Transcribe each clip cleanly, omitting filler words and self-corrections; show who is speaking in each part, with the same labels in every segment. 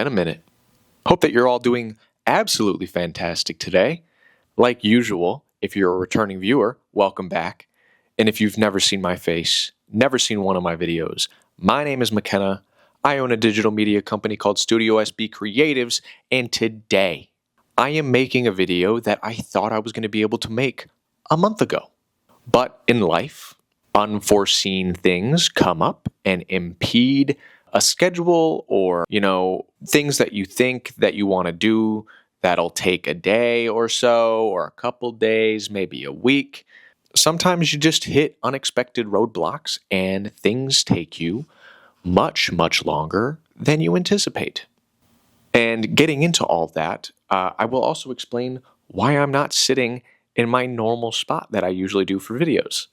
Speaker 1: a minute. Hope that you're all doing absolutely fantastic today. Like usual, if you're a returning viewer, welcome back. And if you've never seen my face, never seen one of my videos, my name is McKenna. I own a digital media company called Studio SB Creatives, and today I am making a video that I thought I was going to be able to make a month ago. But in life, unforeseen things come up and impede a schedule or, things that you think that you want to do that'll take a day or so, or a couple days, maybe a week. Sometimes you just hit unexpected roadblocks and things take you much, much longer than you anticipate. And getting into all that, I will also explain why I'm not sitting in my normal spot that I usually do for videos.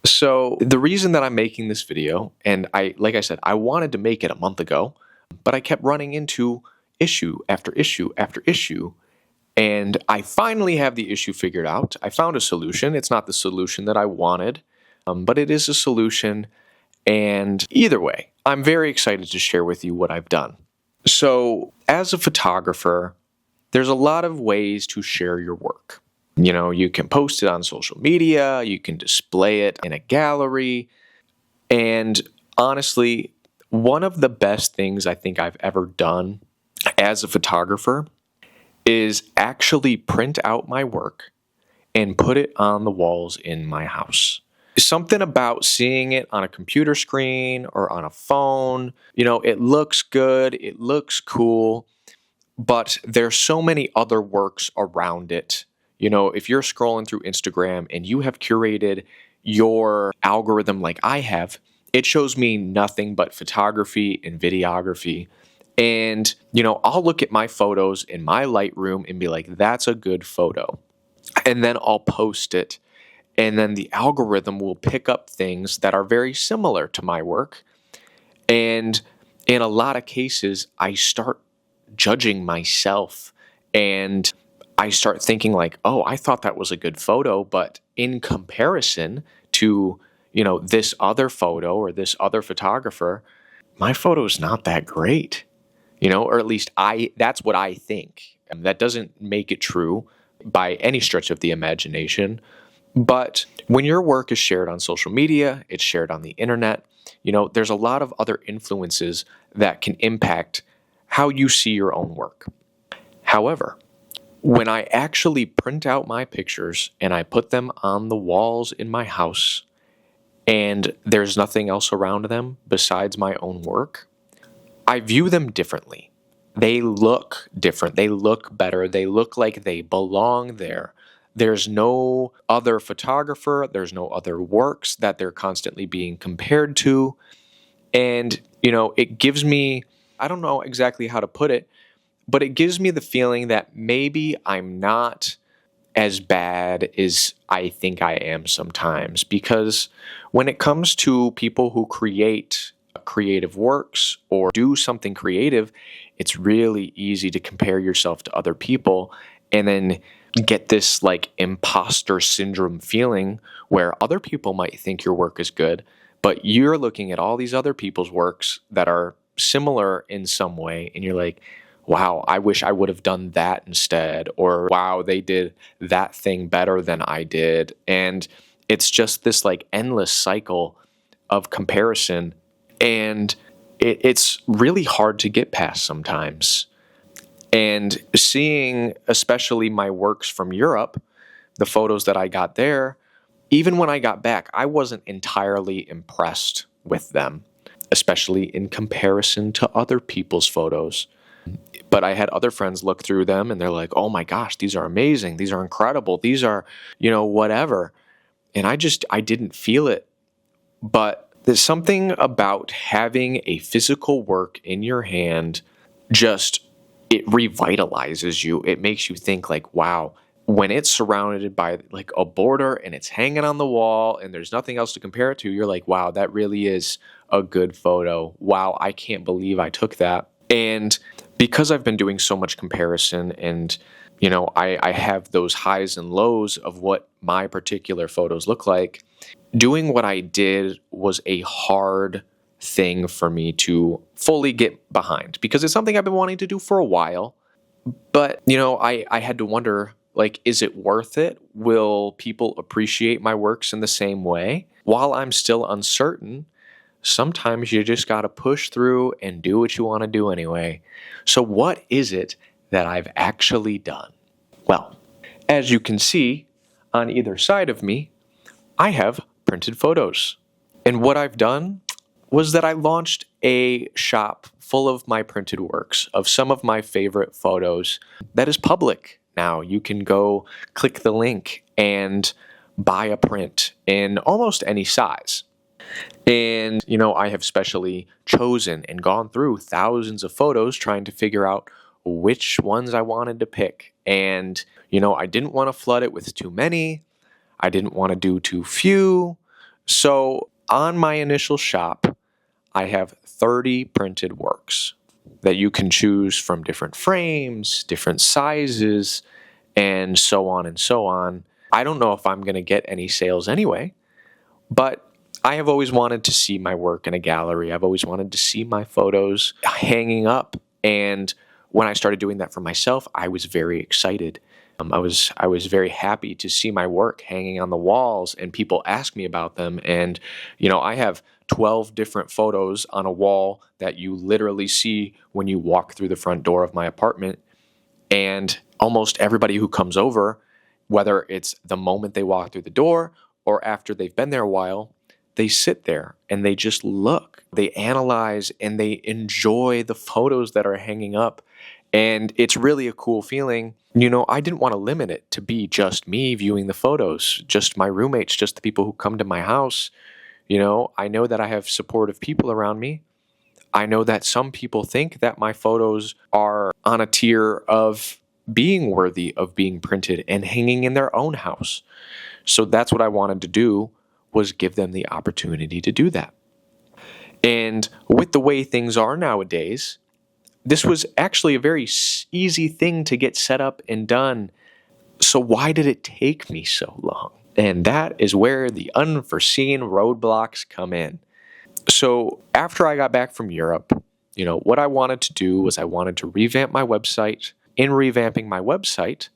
Speaker 1: So the reason that I'm making this video, and like I said, I wanted to make it a month ago, but I kept running into issue after issue after issue, and I finally have the issue figured out. I found a solution. It's not the solution that I wanted, but it is a solution, and either way, I'm very excited to share with you what I've done. So as a photographer, there's a lot of ways to share your work. You can post it on social media, you can display it in a gallery, and honestly, one of the best things I think I've ever done as a photographer is actually print out my work and put it on the walls in my house. Something about seeing it on a computer screen or on a phone, it looks good, it looks cool, but there's so many other works around it. If you're scrolling through Instagram and you have curated your algorithm like I have, it shows me nothing but photography and videography. And, I'll look at my photos in my Lightroom and be like, that's a good photo. And then I'll post it. And then the algorithm will pick up things that are very similar to my work. And in a lot of cases, I start judging myself and I start thinking like, oh, I thought that was a good photo, but in comparison to, this other photo or this other photographer, my photo is not that great, or at least that's what I think. And that doesn't make it true by any stretch of the imagination. But when your work is shared on social media, it's shared on the internet, there's a lot of other influences that can impact how you see your own work. However, when I actually print out my pictures and I put them on the walls in my house and there's nothing else around them besides my own work, I view them differently. They look different. They look better. They look like they belong there. There's no other photographer. There's no other works that they're constantly being compared to. And, it gives me, I don't know exactly how to put it, but it gives me the feeling that maybe I'm not as bad as I think I am sometimes. Because when it comes to people who create creative works or do something creative, it's really easy to compare yourself to other people and then get this like imposter syndrome feeling where other people might think your work is good, but you're looking at all these other people's works that are similar in some way and you're like, wow, I wish I would have done that instead, or wow, they did that thing better than I did. And it's just this like endless cycle of comparison, and it's really hard to get past sometimes. And seeing especially my works from Europe, the photos that I got there, even when I got back, I wasn't entirely impressed with them, especially in comparison to other people's photos. But I had other friends look through them and they're like, oh my gosh, these are amazing. These are incredible. These are, whatever. And I didn't feel it. But there's something about having a physical work in your hand, it revitalizes you. It makes you think like, wow, when it's surrounded by like a border and it's hanging on the wall and there's nothing else to compare it to, you're like, wow, that really is a good photo. Wow, I can't believe I took that. And because I've been doing so much comparison and, I have those highs and lows of what my particular photos look like, doing what I did was a hard thing for me to fully get behind because it's something I've been wanting to do for a while. But, I had to wonder, like, is it worth it? Will people appreciate my works in the same way? While I'm still uncertain, sometimes you just got to push through and do what you want to do anyway. So what is it that I've actually done? Well, as you can see on either side of me, I have printed photos. And what I've done was that I launched a shop full of my printed works, of some of my favorite photos that is public now. You can go click the link and buy a print in almost any size. And, I have specially chosen and gone through thousands of photos trying to figure out which ones I wanted to pick. And, I didn't want to flood it with too many. I didn't want to do too few. So on my initial shop, I have 30 printed works that you can choose from different frames, different sizes, and so on and so on. I don't know if I'm going to get any sales anyway, but I have always wanted to see my work in a gallery. I've always wanted to see my photos hanging up. And when I started doing that for myself, I was very excited. I was very happy to see my work hanging on the walls and people ask me about them. And, I have 12 different photos on a wall that you literally see when you walk through the front door of my apartment. And almost everybody who comes over, whether it's the moment they walk through the door or after they've been there a while, they sit there and they just look, they analyze, and they enjoy the photos that are hanging up. And it's really a cool feeling. I didn't want to limit it to be just me viewing the photos, just my roommates, just the people who come to my house. I know that I have supportive people around me. I know that some people think that my photos are on a tier of being worthy of being printed and hanging in their own house. So that's what I wanted to do, was give them the opportunity to do that. And with the way things are nowadays, this was actually a very easy thing to get set up and done. So why did it take me so long? And that is where the unforeseen roadblocks come in. So after I got back from Europe, what I wanted to do was I wanted to revamp my website. In revamping my website,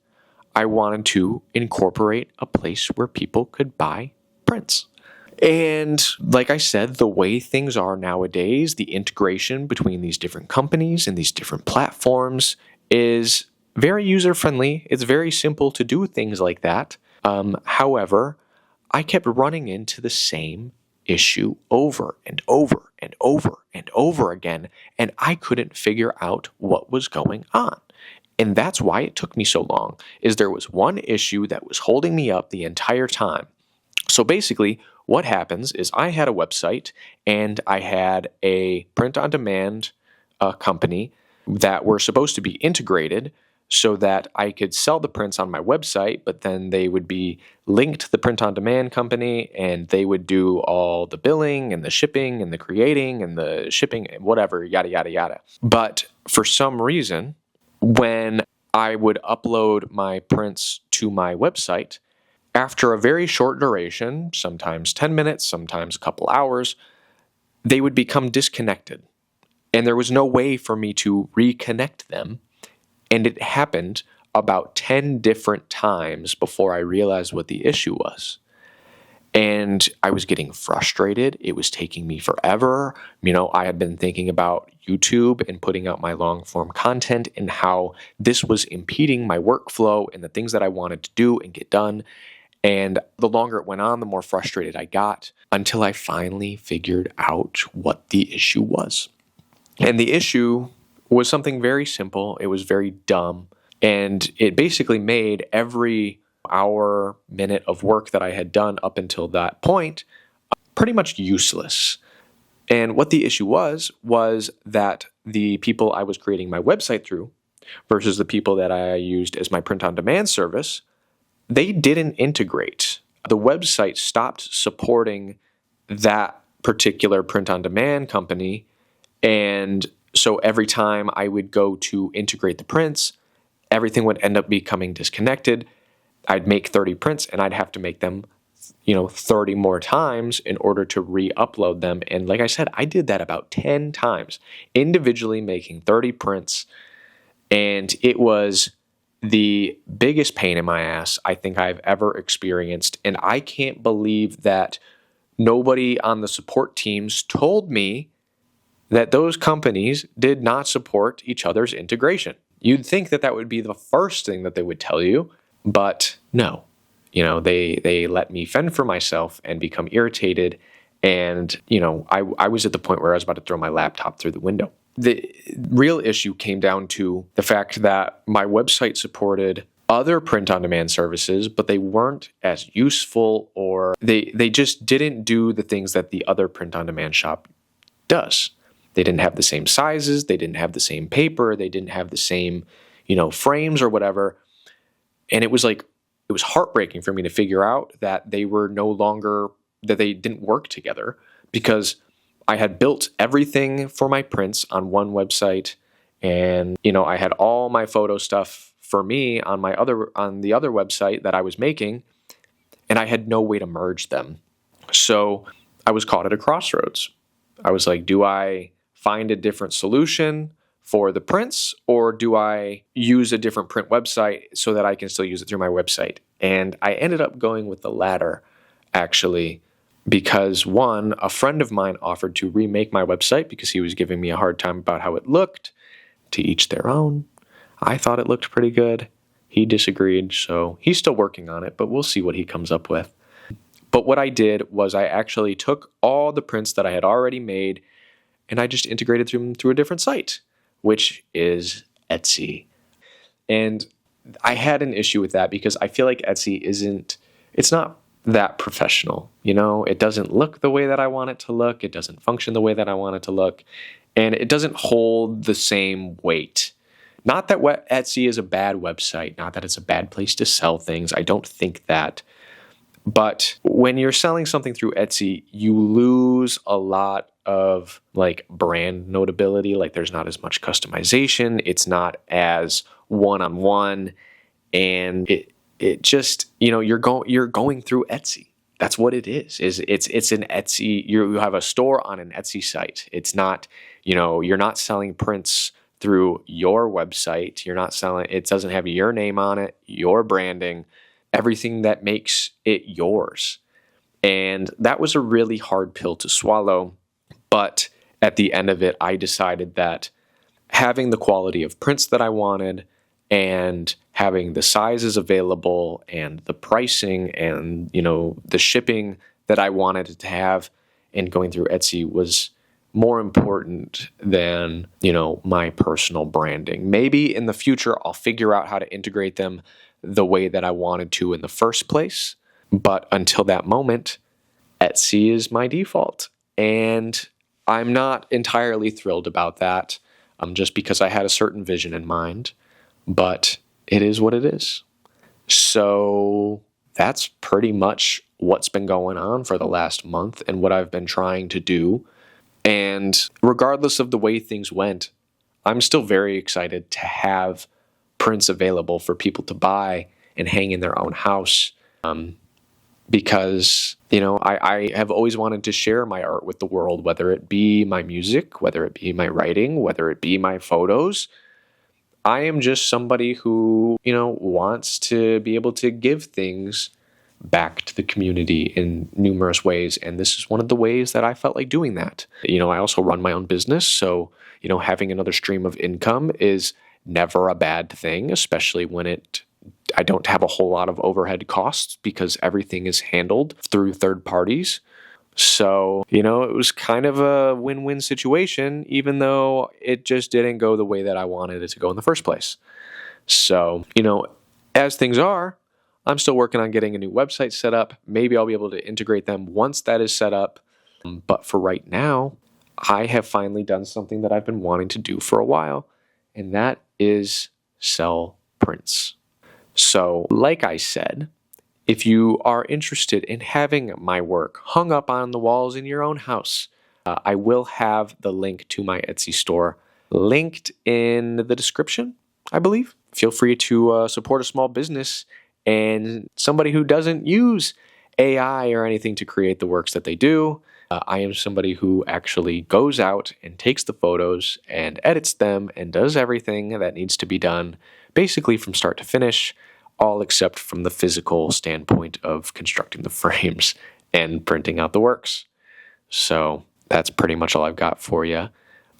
Speaker 1: I wanted to incorporate a place where people could buy prints. And like I said, the way things are nowadays, the integration between these different companies and these different platforms is very user-friendly. It's very simple to do things like that. However, I kept running into the same issue over and over and over and over again, and I couldn't figure out what was going on. And that's why it took me so long, is there was one issue that was holding me up the entire time. So basically, what happens is I had a website and I had a print-on-demand company that were supposed to be integrated so that I could sell the prints on my website, but then they would be linked to the print-on-demand company and they would do all the billing and the shipping and the creating and the shipping and whatever, yada, yada, yada. But for some reason, when I would upload my prints to my website, after a very short duration, sometimes 10 minutes, sometimes a couple hours, they would become disconnected. And there was no way for me to reconnect them. And it happened about 10 different times before I realized what the issue was. And I was getting frustrated. It was taking me forever. I had been thinking about YouTube and putting out my long form content and how this was impeding my workflow and the things that I wanted to do and get done. And the longer it went on, the more frustrated I got, until I finally figured out what the issue was. And the issue was something very simple. It was very dumb. And it basically made every hour, minute of work that I had done up until that point pretty much useless. And what the issue was that the people I was creating my website through versus the people that I used as my print-on-demand service, they didn't integrate. The website stopped supporting that particular print-on-demand company. And so every time I would go to integrate the prints, everything would end up becoming disconnected. I'd make 30 prints and I'd have to make them 30 more times in order to re-upload them. And like I said, I did that about 10 times, individually making 30 prints. And it was the biggest pain in my ass I think I've ever experienced. And I can't believe that nobody on the support teams told me that those companies did not support each other's integration. You'd think that that would be the first thing that they would tell you, but no. They let me fend for myself and become irritated. And, I was at the point where I was about to throw my laptop through the window. The real issue came down to the fact that my website supported other print-on-demand services, but they weren't as useful, or they just didn't do the things that the other print-on-demand shop does. They didn't have the same sizes, they didn't have the same paper, they didn't have the same, frames or whatever. And it was heartbreaking for me to figure out that they didn't work together, because I had built everything for my prints on one website, and I had all my photo stuff for me on the other website that I was making, and I had no way to merge them. So I was caught at a crossroads. I was like, do I find a different solution for the prints, or do I use a different print website so that I can still use it through my website? And I ended up going with the latter, actually, because one, a friend of mine offered to remake my website because he was giving me a hard time about how it looked. To each their own. I thought it looked pretty good. He disagreed, so he's still working on it, but we'll see what he comes up with. But what I did was I actually took all the prints that I had already made, and I just integrated them through a different site, which is Etsy. And I had an issue with that because I feel like Etsy it's not that professional. It doesn't look the way that I want it to look. It doesn't function the way that I want it to look. And it doesn't hold the same weight. Not that Etsy is a bad website, not that it's a bad place to sell things. I don't think that. But when you're selling something through Etsy, you lose a lot of brand notability. There's not as much customization. It's not as one-on-one. And it just, you're going through Etsy. That's what it is. It's an Etsy. You have a store on an Etsy site. It's not, you're not selling prints through your website. You're not selling, it doesn't have your name on it, your branding, everything that makes it yours. And that was a really hard pill to swallow. But at the end of it, I decided that having the quality of prints that I wanted, and having the sizes available and the pricing and, the shipping that I wanted to have, and going through Etsy was more important than, my personal branding. Maybe in the future, I'll figure out how to integrate them the way that I wanted to in the first place. But until that moment, Etsy is my default. And I'm not entirely thrilled about that, just because I had a certain vision in mind. But it is what it is. So that's pretty much what's been going on for the last month and what I've been trying to do. And regardless of the way things went, I'm still very excited to have prints available for people to buy and hang in their own house. Because, I have always wanted to share my art with the world, whether it be my music, whether it be my writing, whether it be my photos. I am just somebody who, wants to be able to give things back to the community in numerous ways. And this is one of the ways that I felt like doing that. I also run my own business. So, having another stream of income is never a bad thing, especially when I don't have a whole lot of overhead costs because everything is handled through third parties. So, it was kind of a win-win situation, even though it just didn't go the way that I wanted it to go in the first place. So, as things are, I'm still working on getting a new website set up. Maybe I'll be able to integrate them once that is set up. But for right now, I have finally done something that I've been wanting to do for a while, and that is sell prints. So, like I said, if you are interested in having my work hung up on the walls in your own house, I will have the link to my Etsy store linked in the description, I believe. Feel free to support a small business and somebody who doesn't use AI or anything to create the works that they do. I am somebody who actually goes out and takes the photos and edits them and does everything that needs to be done, basically from start to finish, all except from the physical standpoint of constructing the frames and printing out the works. So that's pretty much all I've got for you.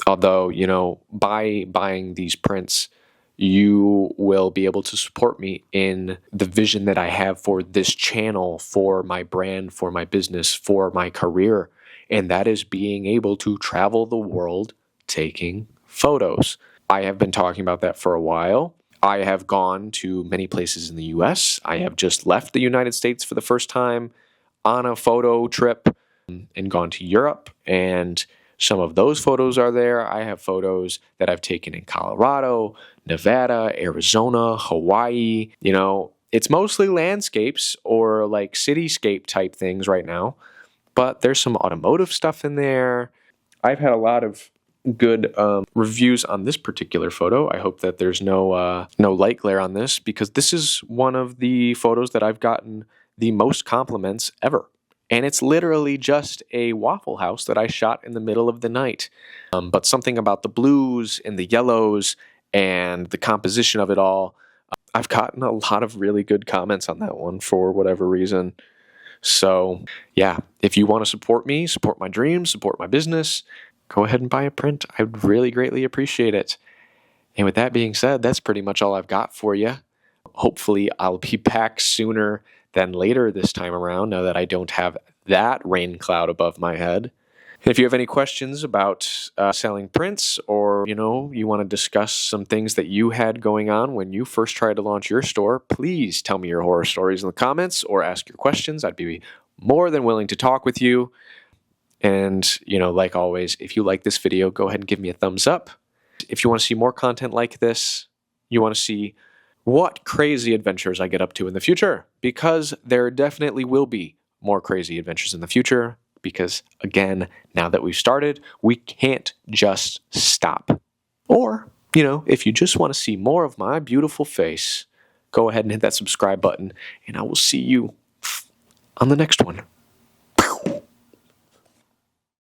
Speaker 1: Although, by buying these prints, you will be able to support me in the vision that I have for this channel, for my brand, for my business, for my career. And that is being able to travel the world taking photos. I have been talking about that for a while. I have gone to many places in the US. I have just left the United States for the first time on a photo trip and gone to Europe, and some of those photos are there. I have photos that I've taken in Colorado, Nevada, Arizona, Hawaii. It's mostly landscapes or like cityscape type things right now, but there's some automotive stuff in there. I've had a lot of good reviews on this particular photo. I hope that there's no light glare on this, because this is one of the photos that I've gotten the most compliments ever. And it's literally just a Waffle House that I shot in the middle of the night. But something about the blues and the yellows and the composition of it all, I've gotten a lot of really good comments on that one for whatever reason. So yeah, if you want to support me, support my dreams, support my business, go ahead and buy a print. I would really greatly appreciate it. And with that being said, that's pretty much all I've got for you. Hopefully I'll be back sooner than later this time around, now that I don't have that rain cloud above my head. And if you have any questions about selling prints, or you want to discuss some things that you had going on when you first tried to launch your store, please tell me your horror stories in the comments or ask your questions. I'd be more than willing to talk with you. And like always, if you like this video, go ahead and give me a thumbs up. If you want to see more content like this, you want to see what crazy adventures I get up to in the future, because there definitely will be more crazy adventures in the future, because again, now that we've started, we can't just stop. Or, if you just want to see more of my beautiful face, go ahead and hit that subscribe button, and I will see you on the next one.